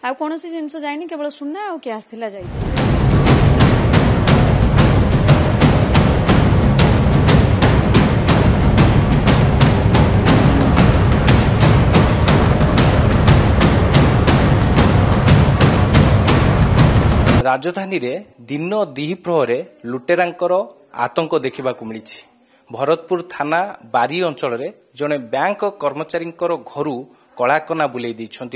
आ कौन सी जिनस जाइनी केवल सुना आ कैश थिला जाइछि। राजधानी रे दिन दिप्रहरे लुटेरांकर आतंक देखा मिली। भरतपुर थाना बारी अंचल जड़े बैंक कर्मचारी घर कलाकना बुले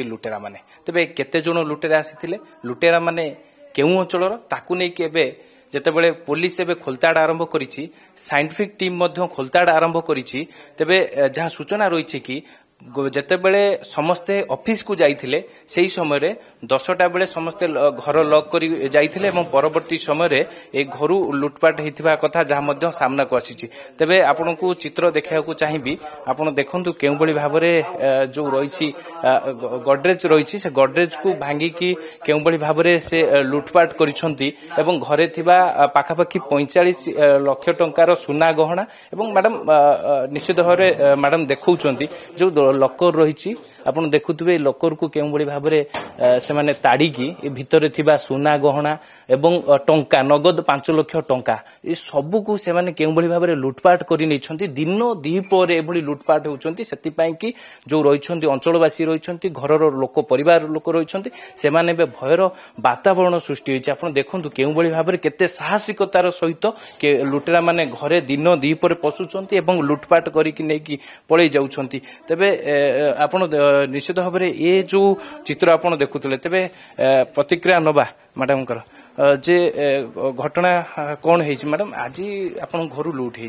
लुटेरा माने। तेबे केते जण लुटेरा आसीथिले, लुटेरा माने केउ अंचल ताकू नै के बे जेतेबेले पुलिस एबे खोलताड़ आरंभ करिछि, साइंटिफिक टीम मध्य खोलताड़ आरंभ करिछि। तेबे जहा सूचना रही कि जेतेबेले समस्ते ऑफिस को जाइथिले सेही समय रे 10टा बेले समस्ते घर लॉक करी जाइथिले एवं परवर्ती समय रे ए घरु लुटपाट हेतिबा कथा जहा मध्य सामना को आसीछि। तेबे आपनकु चित्र देखियाकु चाहिबी, आपण देखंतु केउ बळी भाबरे जो रहिछि गडरेज रहिछि से गडरेज को भांगी की केउ बळी भाबरे से लुटपाट करिसंती एवं घरे थिबा पाखापाखी 45 लाख टंकार सुना गहना एवं मैडम निश्चित भाबरे मैडम देखौचंती जो लकर रही आपन देखुवे लकर को केउ बळी भाबरे से माने ताड़ीकी भितरे थिबा सुना गहना एवं टंका नगद 5 लाख टंका ए सबु को से माने केउ बळी भाबरे लुटपाट करि नैछंती। दिन दीपर एभली लुटपाट होउछंती, सेति पई कि जो रहिछंती अंचलवासी रहिछंती घरर लोक परिवार लोक रहिछंती से माने बे भयर वातावरण सृष्टि होइछ। आपन देखंतु केउ बळी भाबरे केते साहसिकतार सहित के लुटेरा माने घरे दिन दीपर पसुछंती एवं लुटपाट करि कि नै कि पळै जाउछंती। तबे आपण निश्चित भाव ये जो चित्र आपण देखुले तेबे प्रतिक्रिया नबा मैडम कर जे घटना कौन है मैडम आज आपण घर लुट है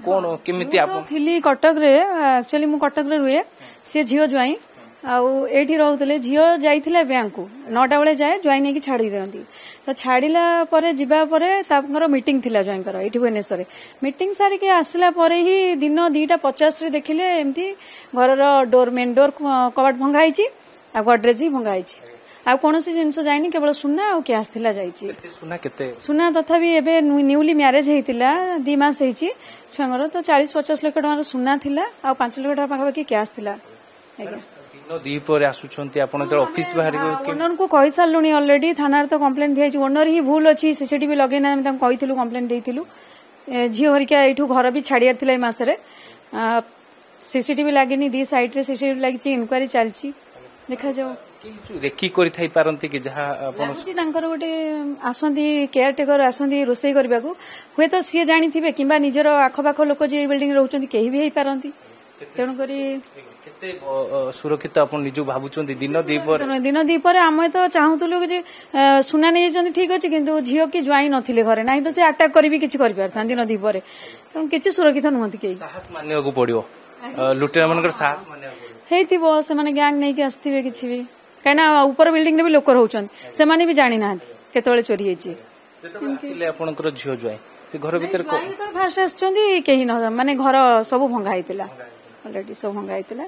कौन केमिति आपण थिली कटक रे एक्चुअली मु कटक रे रुए से झियो ज्वाई आउ एठी रहउतले झियो जाइथिले बैंक को 9टा बेले जाए ज्वाई नै कि छाडी देंती तो छाड़ीला परे जिबा परे तापर मीटिंग थिला ज्वाईंकर एठी भुवनेश्वर मीटिंग सारी के आसला परे ही दिन 2:50 रे देखिले एमती घरर डोर मेन डोर कबाट भंगा आइछि आ गडरेज भंगा आइछि आ कौन सी जिनस जाइनी केवल सुना आ कैश थिला जाइछि। सुना तथापि एबे न्यूली मैरिज हेतिला 2 मास हेछि छुआंगर तो 40-50 लाख टका सुना थिला आ 5 लाख टका पाखा कैश थिला। आज्ञा दीपर आसुछंती आपण तो ऑफिस बाहर ओनर को कहि सालुनी ऑलरेडी थाना तो कंप्लेंट दियाछि ओनर ही भूल अछि सीसीटीवी लगेना हम तां कहिथिलु कंप्लेंट देइथिलु झियो हरिका एठू घर भी छाड़ियार थिला ए मास रे सीसीटीवी लागेनी दी साइड रे सीसीटीवी लागिछि इन्क्वायरी चलछि देखा जाओ रेकी करि थाई पारंती कि जहा आपण तांकर गोटे आसंती केयर टेकर आसंती रोसई करबाकू हुए तो सी जानिथिबे किबा निजर आखपाख लोक जे बिल्डिंग रहउचंती केही भी हेई पारंती तेणु करी केते सुरक्षित आपण निजु भाबुचंती दिन दीपर आमे तो चाहूतलु जे सुना नै जंती ठीक अछि किंतु झियो की ज्वाई नथिले घरे नाही तो से अटैक करी भी किछि करि पारथां दिन दीपर तेणु किछि सुरक्षित नहंती केही साहस मानिया को पड़ियो लुटेरा मनकर साहस मानिया हेतिबो से माने गैंग नै के आस्थिबे किछि भी कहना ऊपर बिल्डिंग रे भी लोक रहउचंती से माने भी जानि नाहंती केतबेले चोरी हेछि आसिले आपनकर झियो ज्वाई से घर भीतर को फास्ट आछंती केही न माने घर सब भंगा हेतिला ऑलरेडी सब भंगा हेतिला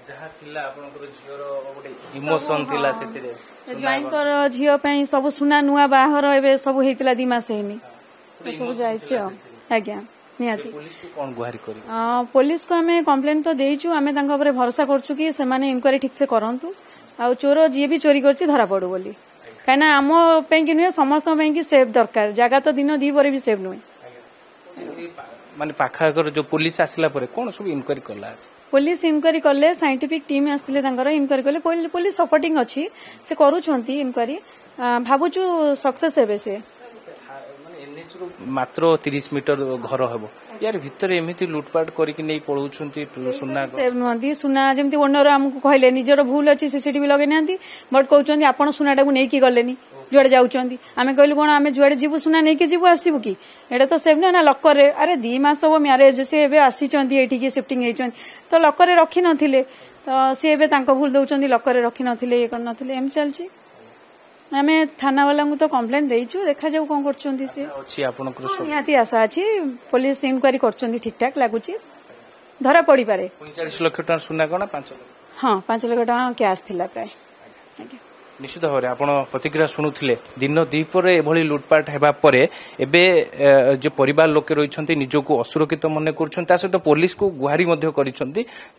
जहा थिला आपनकर झियोर गोटे इमोशन थिला सेतिरे ज्वाईंकर झियो पई सब सुना नुआ बाहर एबे सब हेतिला 2 मास हेनी सब जाइछि। आज्ञा नियाती पुलिस को कोन गुहारी करी पुलिस को हमें कंप्लेंट तो देइछु हमें तांका ऊपर भरोसा करछु कि से माने इंक्वायरी ठीक से करंतु आ चोर जी भी चोरी करछि धरा पड़ो बोली कहना आम पे कि नुहे समस्त की सेफ दरकार जगह तो दिन 2 पर भी सेफ नुहे माने पाखागर जो पुलिस आसिला परे कोन सब इन्क्वायरी करला पुलिस इन्क्वायरी कले साइंटिफिक टीम आस्थिले तांकर इन्क्वायरी कले पुलिस सपोर्टिंग अछि से करूछंती इन्क्वायरी भाबुछु सक्सेस हेबे से मात्र 30 मीटर घर हेबो यार भितर एमिति लुटपाट करिकि नै पळौछंती सुना सेव नदी सुना जेमति ओनर हमकु कहले निजर भूल अछि सीसीटीवी लगे नांती बट कहउछंती आपण सुनाटा को नै कि गलेनी जुआडे जाउछंती आमे कहलु कोन आमे जुआडे जीवु सुना नै कि जीवु आसीबु कि एटा तो सेव ना लकर रे अरे 2 मास हो मैरिज से एबे आसीचंती एठी के शिफ्टिंग हेचंती तो लकर रे रखि नथिले तो से एबे तांको भूल दउछंती लकर रे रखि नथिले ए कर नथिले एम चलची आमे थाना वाला को तो कंप्लेंट देइछु देखा जाऊ कोन करचंती से अछि आपनकर सब निहाती आशा अछि पुलिस इन्क्वायरी करचंती ठीक ठाक लागुची धरा पड़ी पारे 45 लाख टका सुना कोना 5 लाख हां 5 लाख टका कैश थिला प्राय। निश्चित भाव आप प्रतिक्रिया शुणुले दिन द्विपर एभली लुटपाट हेबा परे एबे जो परिवार लोके रही निजको असुरक्षित मन कर सहित पुलिस को गुहारी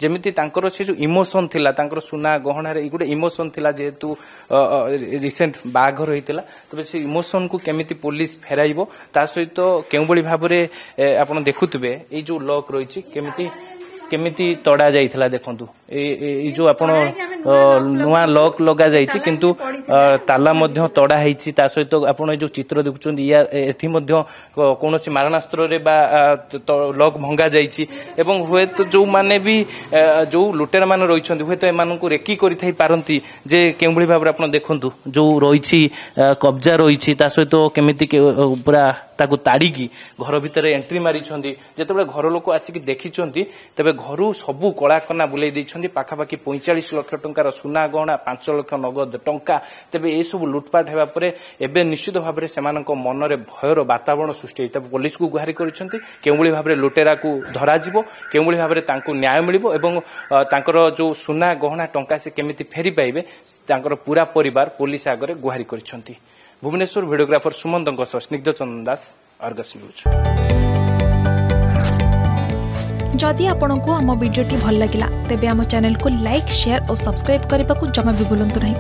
जमीती से जो इमोशन थिला तांकर सुना गहणार गोटे इमोशन थिला जेहेतु रिसेंट बाघर होता तबे से इमोशन को केमिति पुलिस फेराइबो ता सहित केउ बळी भाबरे आपण देखुतबे ए जो लॉक रही केमिति केमिति तड़ा जाइथिला देखंतु ए जो आपण नुआ लॉक लगा जाइछि किंतु ताला मध्य तड़ा हैछि ता सहित आपण जो चित्र देखुछन या एथि मध्य कोनोसी मारणास्त्र रे बा लॉक भंगा जाइछि एवं हुए तो जो माने भी जो लुटेरा मान रहिछन हुए तो एमान को रेकी करि थाई पारंती जे केउबळी भाबरे आपण देखंतु जो रहिछि कब्जा रहिछि ता सहित केमिति पूरा ताकू ताड़िकी घर भितर एंट्री मारी जिते घर लोक आसिक देखी तेरे घर सबू कलाकना बुले पाखापाखि 45 लाख टंकार सुना गहना 5 लाख नगद टंका तेरे ये सब लुटपाट होगा एवं निश्चित भाव में से मन में भयर वातावरण सृष्टि होता पुलिस को गुहारी कर भाव में लुटेरा को धराजिव के भाव में न्याय मिल जो सुना गहना टंका से केमिति फेरी पाइबे पूरा परिवार पुलिस आगे गुहारी कर भुवनेश्वर भिडियोग्राफर सुमंत स्निग्ध चंदन दास अर्गस न्यूज। जदि आपंक आम भिडी भल लगा तेब आम चैनल को लाइक शेयर और सब्सक्राइब करने को जमा भी भूलु नहीं।